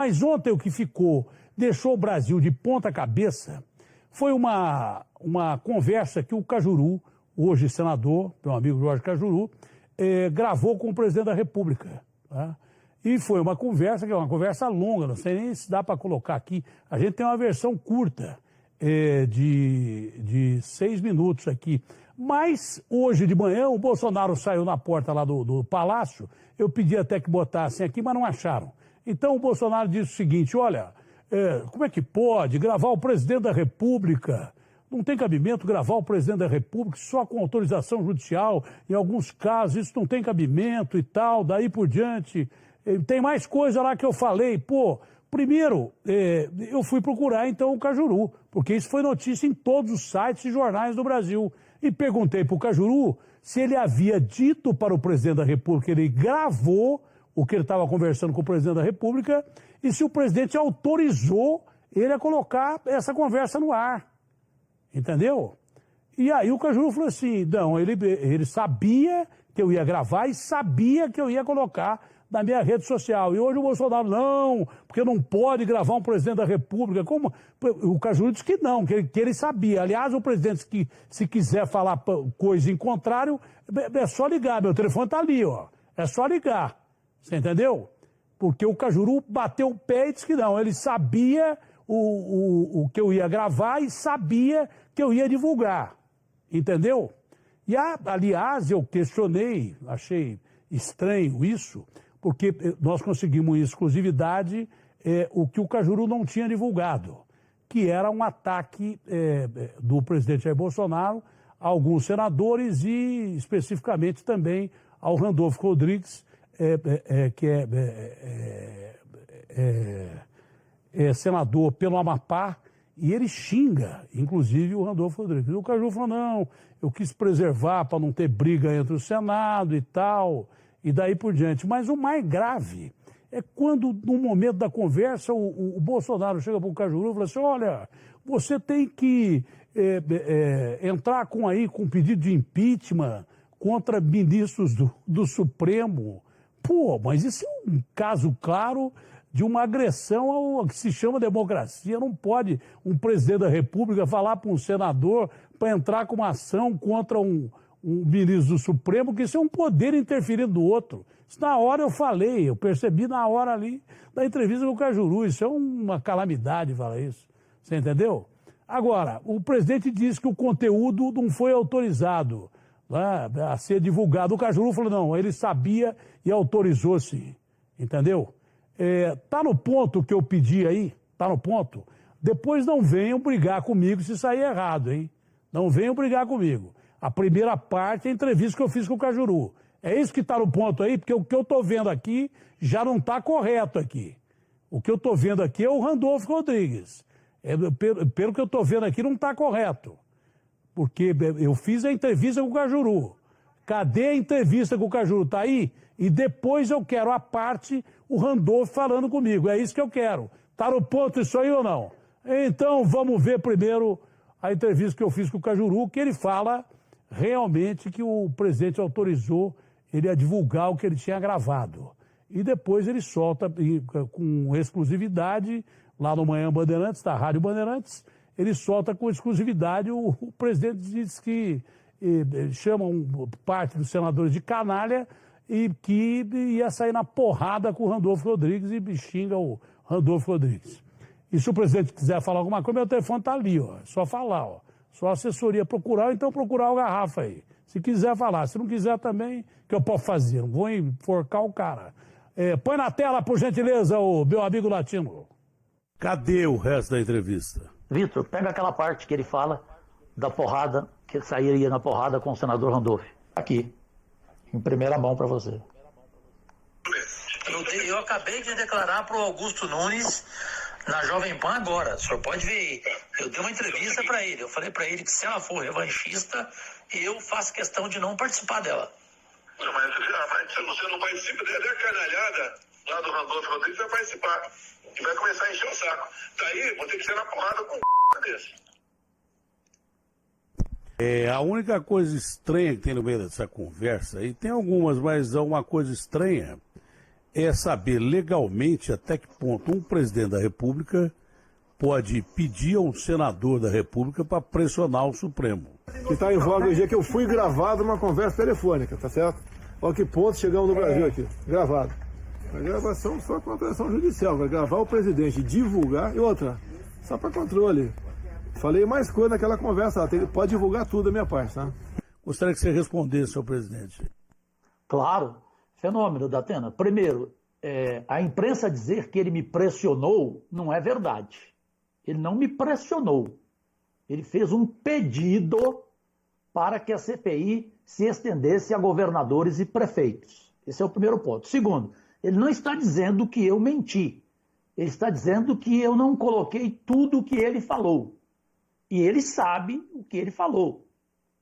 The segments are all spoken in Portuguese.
Mas ontem o que deixou o Brasil de ponta cabeça, foi uma conversa que o Cajuru, hoje senador, meu amigo Jorge Cajuru, gravou com o presidente da República. Tá? E foi uma conversa que é uma conversa longa, não sei nem se dá para colocar aqui. A gente tem uma versão curta de 6 minutos aqui. Mas hoje de manhã o Bolsonaro saiu na porta lá do Palácio, eu pedi até que botassem aqui, mas não acharam. Então o Bolsonaro disse o seguinte, olha, como é que pode gravar o presidente da República? Não tem cabimento gravar o presidente da República só com autorização judicial, em alguns casos isso não tem cabimento e tal, daí por diante. Tem mais coisa lá que eu falei, primeiro, eu fui procurar então o Cajuru, porque isso foi notícia em todos os sites e jornais do Brasil. E perguntei para o Cajuru se ele havia dito para o presidente da República, ele gravou o que ele estava conversando com o presidente da República, e se o presidente autorizou ele a colocar essa conversa no ar. Entendeu? E aí o Cajuru falou assim, não, ele sabia que eu ia gravar e sabia que eu ia colocar na minha rede social. E hoje o Bolsonaro, não, porque não pode gravar um presidente da República. Como? O Cajuru disse que não, que ele sabia. Aliás, o presidente, que se quiser falar coisa em contrário, é só ligar. Meu telefone está ali, ó. É só ligar. Você entendeu? Porque o Cajuru bateu o pé e disse que não. Ele sabia o que eu ia gravar e sabia que eu ia divulgar. Entendeu? E, aliás, eu questionei, achei estranho isso, porque nós conseguimos em exclusividade o que o Cajuru não tinha divulgado, que era um ataque do presidente Jair Bolsonaro a alguns senadores e especificamente também ao Randolfo Rodrigues, que é senador pelo Amapá, e ele xinga, inclusive, o Randolfo Rodrigues. E o Cajuru falou, não, eu quis preservar para não ter briga entre o Senado e tal, e daí por diante. Mas o mais grave é quando, no momento da conversa, o Bolsonaro chega para o Cajuru e fala assim, olha, você tem que entrar com pedido de impeachment contra ministros do Supremo. Mas isso é um caso claro de uma agressão ao que se chama democracia. Não pode um presidente da República falar para um senador para entrar com uma ação contra um ministro do Supremo, que isso é um poder interferindo no outro. Isso na hora eu falei, eu percebi na hora ali da entrevista com o Cajuru. Isso é uma calamidade falar isso. Você entendeu? Agora, o presidente disse que o conteúdo não foi autorizado a ser divulgado. O Cajuru falou, não, ele sabia e autorizou sim. Entendeu? Tá no ponto que eu pedi aí? Tá no ponto? Depois não venham brigar comigo se sair errado, hein? Não venham brigar comigo. A primeira parte é a entrevista que eu fiz com o Cajuru. É isso que tá no ponto aí, porque o que eu tô vendo aqui já não tá correto aqui. O que eu tô vendo aqui é o Randolfo Rodrigues. Pelo que eu tô vendo aqui não tá correto. Porque eu fiz a entrevista com o Cajuru. Cadê a entrevista com o Cajuru? Tá aí? E depois eu quero a parte, o Randolfo falando comigo. É isso que eu quero. Tá no ponto isso aí ou não? Então vamos ver primeiro a entrevista que eu fiz com o Cajuru, que ele fala realmente que o presidente autorizou ele a divulgar o que ele tinha gravado. E depois ele solta com exclusividade, lá no Manhã Bandeirantes, da Rádio Bandeirantes, ele solta com exclusividade, o presidente diz que chamam parte dos senadores de canalha e que ia sair na porrada com o Randolfo Rodrigues e xinga o Randolfo Rodrigues. E se o presidente quiser falar alguma coisa, meu telefone está ali, ó. É só falar, ó. Só a assessoria procurar, ou então procurar o Garrafa aí. Se quiser falar. Se não quiser também, o que eu posso fazer? Não vou enforcar o cara. Põe na tela, por gentileza, o meu amigo latino. Cadê o resto da entrevista? Vitor, pega aquela parte que ele fala da porrada, que ele sairia na porrada com o senador Randolfo. Aqui, em primeira mão para você. Eu acabei de declarar para o Augusto Nunes na Jovem Pan agora. O senhor pode ver aí. Eu dei uma entrevista para ele. Eu falei para ele que se ela for revanchista, eu faço questão de não participar dela. Mas se você não participa, daí a canalhada lá do Randolfo Rodrigues vai participar. E vai começar a encher o saco. Daí, vou ter que ser na porrada com um desse. A única coisa estranha que tem no meio dessa conversa, e tem algumas, mas uma coisa estranha, é saber legalmente até que ponto um presidente da República pode pedir a um senador da República para pressionar o Supremo. Que está em voga hoje é que eu fui gravado uma conversa telefônica, tá certo? Olha que ponto chegamos no Brasil aqui, gravado. A gravação só com autorização judicial, vai gravar o presidente, divulgar, e outra, só para controle. Falei mais coisa naquela conversa, pode divulgar tudo da minha parte, tá? Gostaria que você respondesse, senhor presidente. Claro, fenômeno, Datena. Primeiro, a imprensa dizer que ele me pressionou não é verdade. Ele não me pressionou. Ele fez um pedido para que a CPI se estendesse a governadores e prefeitos. Esse é o primeiro ponto. Segundo, ele não está dizendo que eu menti. Ele está dizendo que eu não coloquei tudo o que ele falou. E ele sabe o que ele falou.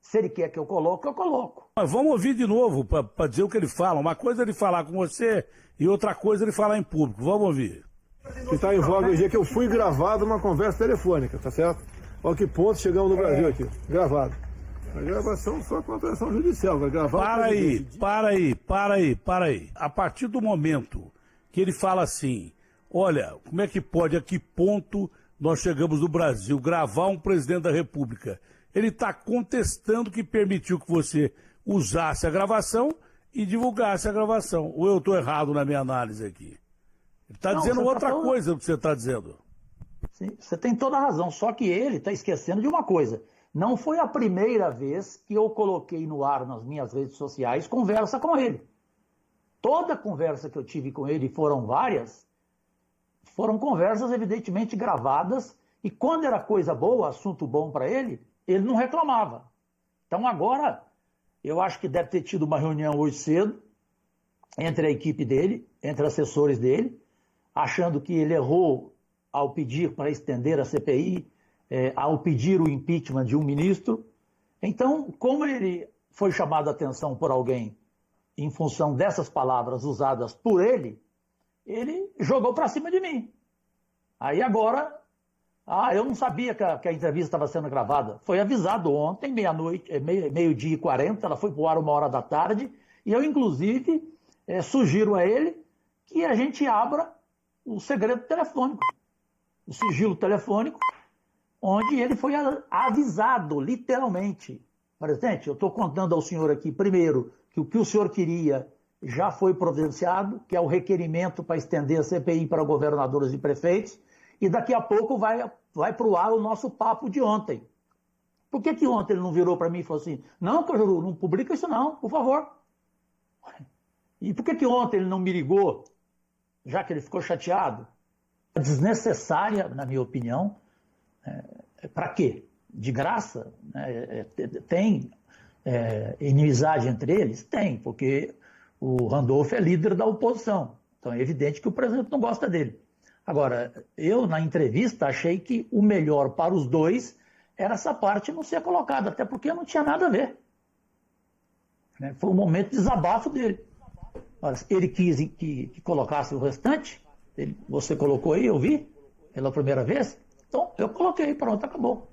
Se ele quer que eu coloque, eu coloco. Mas vamos ouvir de novo para dizer o que ele fala. Uma coisa é ele falar com você e outra coisa é ele falar em público. Vamos ouvir. Que está em voga hoje é que eu fui gravado uma conversa telefônica, tá certo? Olha que ponto chegamos no Brasil aqui, gravado. A gravação só com autorização judicial, vai gravar... Para aí. A partir do momento que ele fala assim, olha, como é que pode, a que ponto nós chegamos no Brasil, gravar um presidente da República? Ele está contestando que permitiu que você usasse a gravação e divulgasse a gravação. Ou eu estou errado na minha análise aqui? Ele está dizendo outra coisa do que você está dizendo. Sim, você tem toda a razão, só que ele está esquecendo de uma coisa. Não foi a primeira vez que eu coloquei no ar nas minhas redes sociais conversa com ele. Toda conversa que eu tive com ele, foram várias, foram conversas evidentemente gravadas, e quando era coisa boa, assunto bom para ele, ele não reclamava. Então agora, eu acho que deve ter tido uma reunião hoje cedo, entre a equipe dele, entre assessores dele, achando que ele errou ao pedir para estender a CPI, ao pedir o impeachment de um ministro. Então, como ele foi chamado a atenção por alguém em função dessas palavras usadas por ele jogou para cima de mim. Aí agora, eu não sabia que a entrevista estava sendo gravada. Foi avisado ontem, meio-dia e 40, ela foi para o ar 1h da tarde, e eu, inclusive, sugiro a ele que a gente abra o segredo telefônico, o sigilo telefônico, onde ele foi avisado, literalmente. Presidente, eu estou contando ao senhor aqui, primeiro, que o que o senhor queria já foi providenciado, que é o requerimento para estender a CPI para governadores e prefeitos, e daqui a pouco vai para o ar o nosso papo de ontem. Por que ontem ele não virou para mim e falou assim, não, Cajuru, não publica isso não, por favor. E por que ontem ele não me ligou, já que ele ficou chateado? Desnecessária, na minha opinião. Para quê? De graça? Tem inimizade entre eles? Tem, porque o Randolph é líder da oposição. Então é evidente que o presidente não gosta dele. Agora, eu na entrevista achei que o melhor para os dois era essa parte não ser colocada, até porque não tinha nada a ver. Foi um momento de desabafo dele. Ora, ele quis que colocasse o restante, você colocou aí, eu vi, pela primeira vez, então eu coloquei, pronto, acabou.